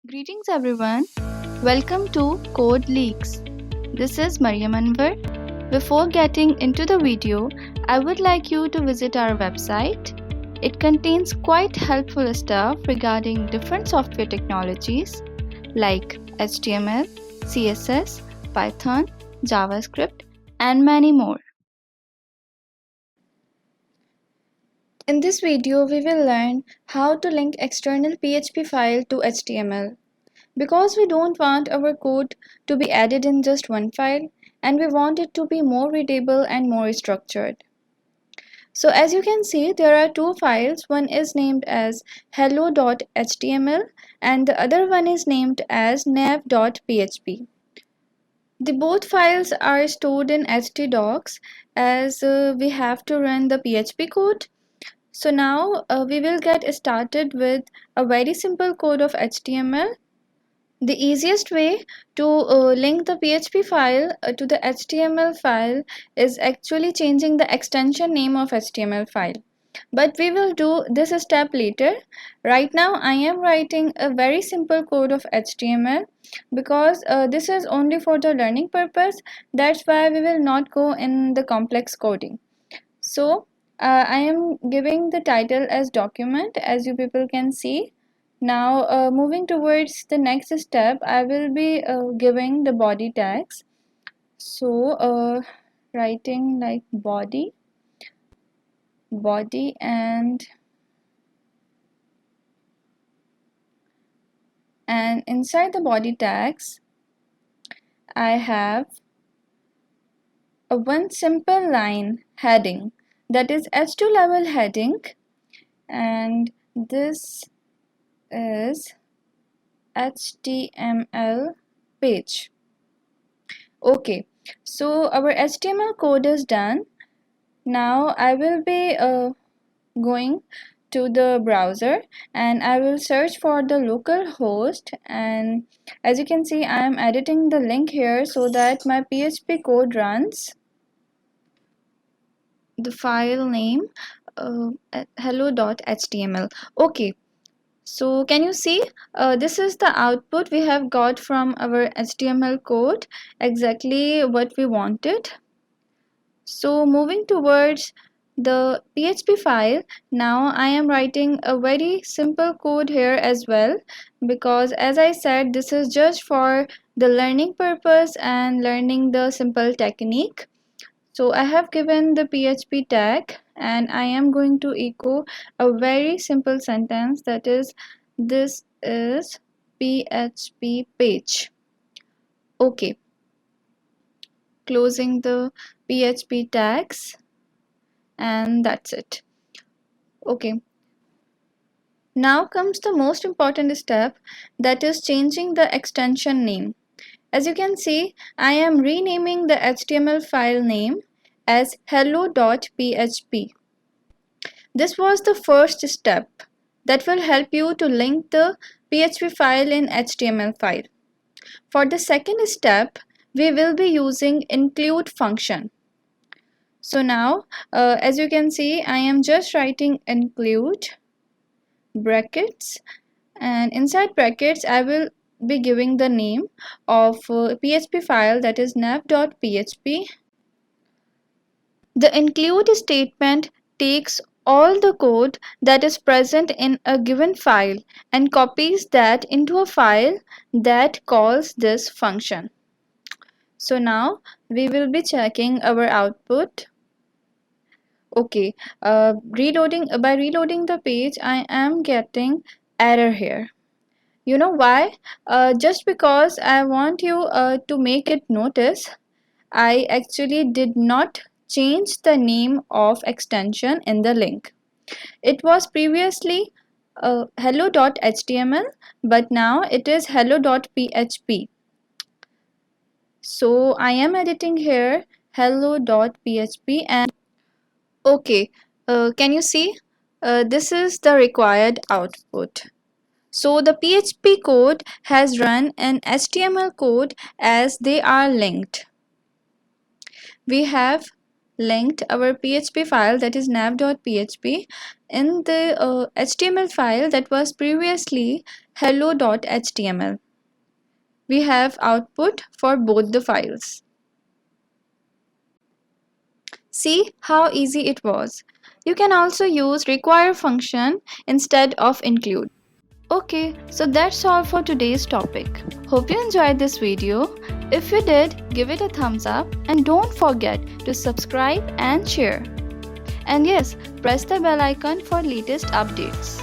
Greetings everyone. Welcome to Codeleaks. This is Mariam Anwar. Before getting into the video, I would like you to visit our website. It contains quite helpful stuff regarding different software technologies like HTML, CSS, Python, JavaScript, and many more. In this video, we will learn how to link external PHP file to HTML. Because we don't want our code to be added in just one file and we want it to be more readable and more structured. So as you can see, there are two files. One is named as hello.html and the other one is named as nav.php. The both files are stored in htdocs as we have to run the PHP code. So now we will get started with a very simple code of HTML. The easiest way to link the PHP file to the HTML file is actually changing the extension name of HTML file. But we will do this step later. Right now I am writing a very simple code of HTML because this is only for the learning purpose. That's why we will not go in the complex coding. So I am giving the title as document, as you people can see. Now moving towards the next step, I will be giving the body tags. So writing like body and inside the body tags I have a one simple line heading, that is H2 level heading, and this is HTML page. Okay, so our HTML code is done. Now I will be going to the browser and I will search for the local host, and as you can see I am editing the link here so that my PHP code runs. The file name hello.html. Okay, so can you see this is the output we have got from our HTML code, exactly what we wanted. So moving towards the PHP file, now I am writing a very simple code here as well, because as I said, this is just for the learning purpose and learning the simple technique. So I have given the PHP tag and I am going to echo a very simple sentence, that is, this is PHP page. Okay, closing the PHP tags, and that's it. Okay, now comes the most important step, that is changing the extension name. As you can see, I am renaming the HTML file name as hello.php. This was the first step that will help you to link the PHP file in HTML file. For the second step, we will be using include function. So now, as you can see, I am just writing include brackets, and inside brackets I will be giving the name of PHP file, that is nav.php. The include statement takes all the code that is present in a given file and copies that into a file that calls this function. So now we will be checking our output. Okay, by reloading the page, I am getting error here. You know why? Just because I want you to make it notice, I actually did not change the name of extension in the link. It was previously hello.html, but now it is hello.php. So I am editing here hello.php, and okay, can you see? This is the required output. So the PHP code has run in HTML code as they are linked. We have linked our PHP file, that is nav.php, in the HTML file that was previously hello.html. We have output for both the files. See how easy it was. You can also use require function instead of include. Okay, so that's all for today's topic. Hope you enjoyed this video. If you did, give it a thumbs up and don't forget to subscribe and share. And yes, press the bell icon for latest updates.